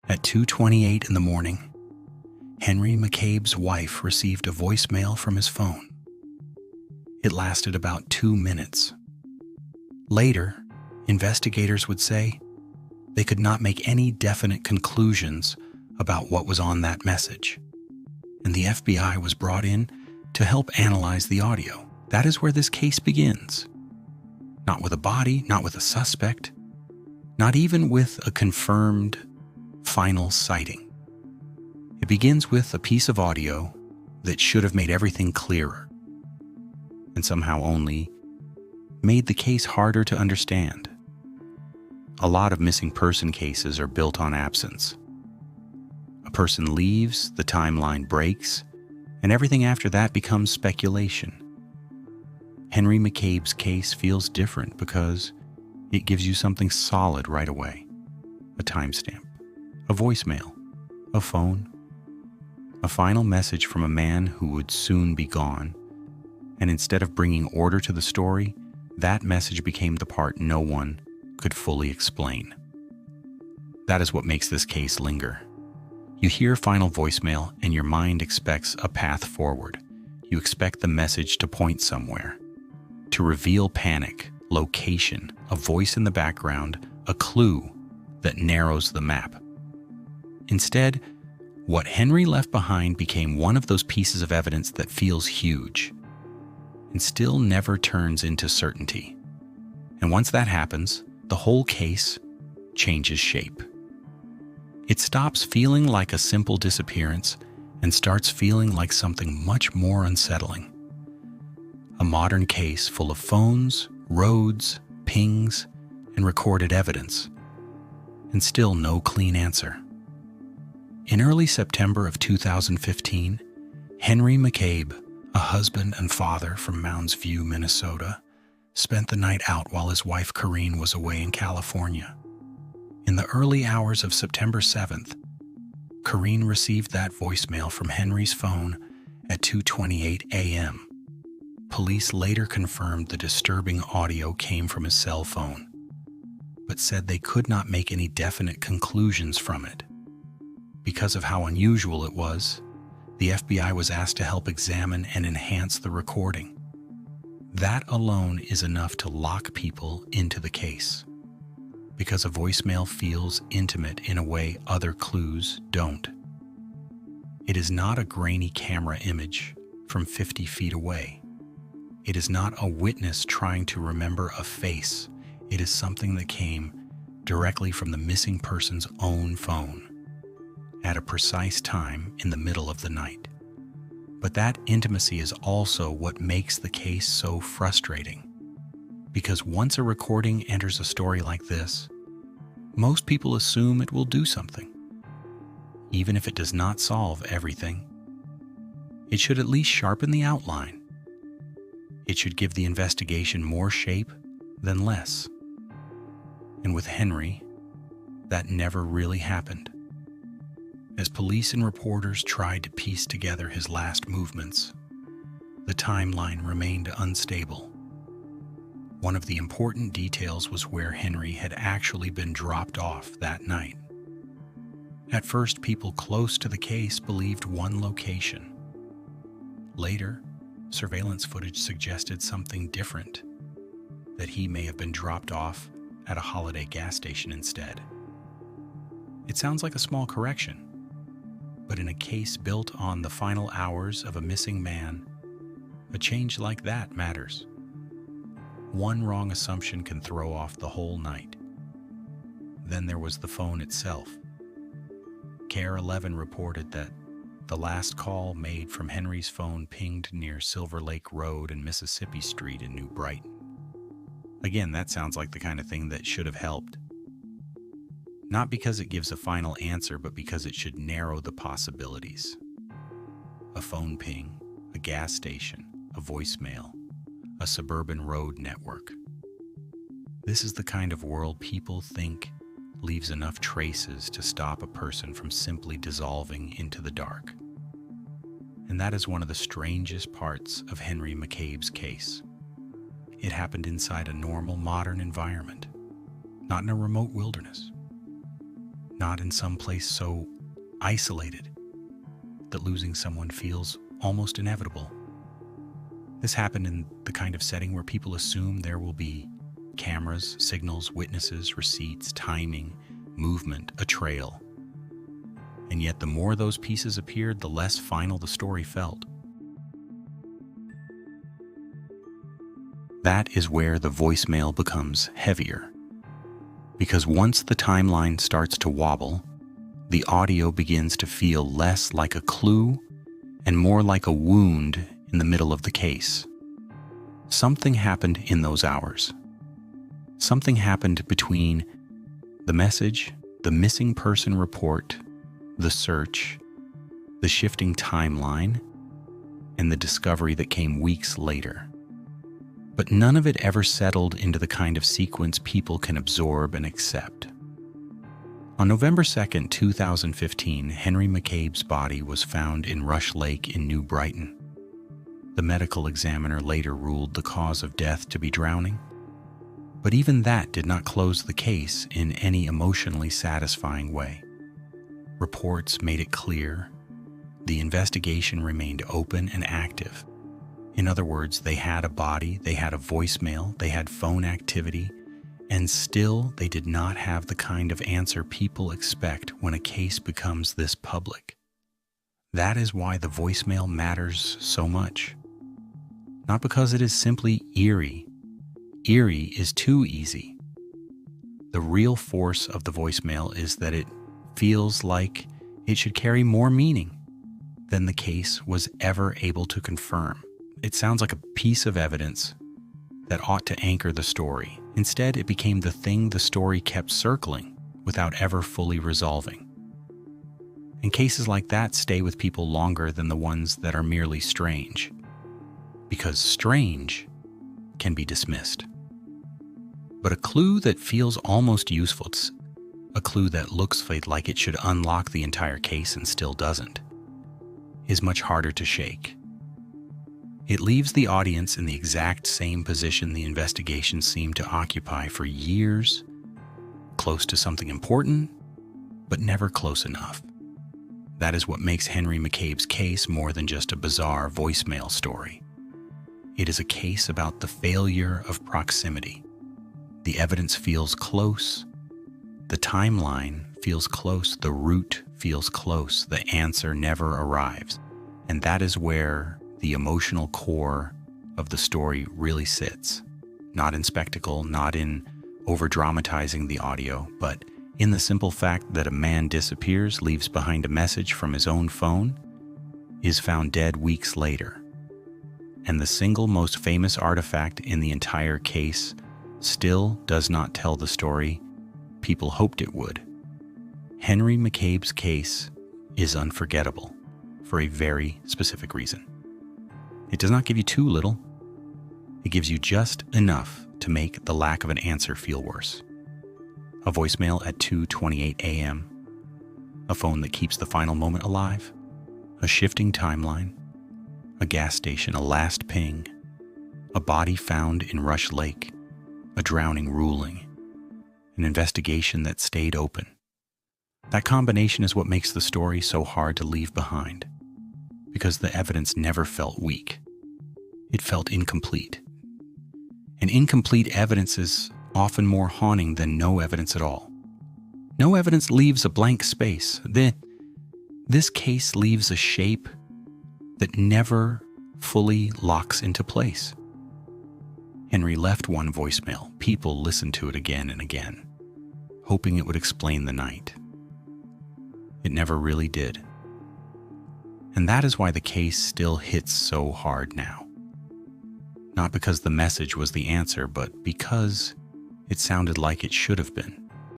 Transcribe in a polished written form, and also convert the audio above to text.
At 2:28 in the morning, Henry McCabe's wife received a voicemail from his phone. It lasted about 2 minutes. Later, investigators would say they could not make any definite conclusions about what was on that message, and the FBI was brought in to help analyze the audio. That is where this case begins. Not with a body, not with a suspect, not even with a confirmed final sighting. It begins with a piece of audio that should have made everything clearer, and somehow only made the case harder to understand. A lot of missing person cases are built on absence. A person leaves, the timeline breaks, and everything after that becomes speculation. Henry McCabe's case feels different because it gives you something solid right away. A timestamp, a voicemail, a phone, a final message from a man who would soon be gone, and instead of bringing order to the story, that message became the part no one could fully explain. That is what makes this case linger. You hear final voicemail and your mind expects a path forward. You expect the message to point somewhere, to reveal panic, location, a voice in the background, a clue that narrows the map. Instead, what Henry left behind became one of those pieces of evidence that feels huge and still never turns into certainty. And once that happens, the whole case changes shape. It stops feeling like a simple disappearance and starts feeling like something much more unsettling. A modern case full of phones, roads, pings, and recorded evidence, and still no clean answer. In early September of 2015, Henry McCabe, a husband and father from Mounds View, Minnesota, spent the night out while his wife Corrine was away in California. In the early hours of September 7th, Corrine received that voicemail from Henry's phone at 2:28 a.m. Police later confirmed the disturbing audio came from his cell phone, but said they could not make any definite conclusions from it. Because of how unusual it was, the FBI was asked to help examine and enhance the recording. That alone is enough to lock people into the case, because a voicemail feels intimate in a way other clues don't. It is not a grainy camera image from 50 feet away. It is not a witness trying to remember a face. It is something that came directly from the missing person's own phone at a precise time in the middle of the night. But that intimacy is also what makes the case so frustrating. Because once a recording enters a story like this, most people assume it will do something. Even if it does not solve everything, it should at least sharpen the outline. It should give the investigation more shape than less. And with Henry, that never really happened. As police and reporters tried to piece together his last movements, the timeline remained unstable. One of the important details was where Henry had actually been dropped off that night. At first, people close to the case believed one location. Later, surveillance footage suggested something different, that he may have been dropped off at a Holiday gas station instead. It sounds like a small correction, but in a case built on the final hours of a missing man, a change like that matters. One wrong assumption can throw off the whole night. Then there was the phone itself. KARE 11 reported that the last call made from Henry's phone pinged near Silver Lake Road and Mississippi Street in New Brighton. Again, that sounds like the kind of thing that should have helped. Not because it gives a final answer, but because it should narrow the possibilities. A phone ping, a gas station, a voicemail, a suburban road network. This is the kind of world people think leaves enough traces to stop a person from simply dissolving into the dark. And that is one of the strangest parts of Henry McCabe's case. It happened inside a normal modern environment, not in a remote wilderness. not in some place so isolated that losing someone feels almost inevitable. This happened in the kind of setting where people assume there will be cameras, signals, witnesses, receipts, timing, movement, a trail. And yet the more those pieces appeared, the less final the story felt. That is where the voicemail becomes heavier. Because once the timeline starts to wobble, the audio begins to feel less like a clue and more like a wound in the middle of the case. Something happened in those hours. Something happened between the message, the missing person report, the search, the shifting timeline, and the discovery that came weeks later. But none of it ever settled into the kind of sequence people can absorb and accept. On November 2, 2015, Henry McCabe's body was found in Rush Lake in New Brighton. The medical examiner later ruled the cause of death to be drowning. But even that did not close the case in any emotionally satisfying way. Reports made it clear the investigation remained open and active. In other words, they had a body, they had a voicemail, they had phone activity, and still they did not have the kind of answer people expect when a case becomes this public. That is why the voicemail matters so much. Not because it is simply eerie. Eerie is too easy. The real force of the voicemail is that it feels like it should carry more meaning than the case was ever able to confirm. It sounds like a piece of evidence that ought to anchor the story. Instead, it became the thing the story kept circling without ever fully resolving. And cases like that stay with people longer than the ones that are merely strange, because strange can be dismissed. But a clue that feels almost useful, a clue that looks like it should unlock the entire case and still doesn't, is much harder to shake. It leaves the audience in the exact same position the investigation seemed to occupy for years, close to something important, but never close enough. That is what makes Henry McCabe's case more than just a bizarre voicemail story. It is a case about the failure of proximity. The evidence feels close, the timeline feels close, the route feels close, the answer never arrives. And that is where the emotional core of the story really sits. Not in spectacle, not in over-dramatizing the audio, but in the simple fact that a man disappears, leaves behind a message from his own phone, is found dead weeks later. And the single most famous artifact in the entire case still does not tell the story people hoped it would. Henry McCabe's case is unforgettable for a very specific reason. It does not give you too little. It gives you just enough to make the lack of an answer feel worse. A voicemail at 2:28 a.m., a phone that keeps the final moment alive, a shifting timeline, a gas station, a last ping, a body found in Rush Lake, a drowning ruling, an investigation that stayed open. That combination is what makes the story so hard to leave behind, because the evidence never felt weak. It felt incomplete. And incomplete evidence is often more haunting than no evidence at all. No evidence leaves a blank space. This case leaves a shape that never fully locks into place. Henry left one voicemail. People listened to it again and again, hoping it would explain the night. It never really did. And that is why the case still hits so hard now. Not because the message was the answer, but because it sounded like it should have been.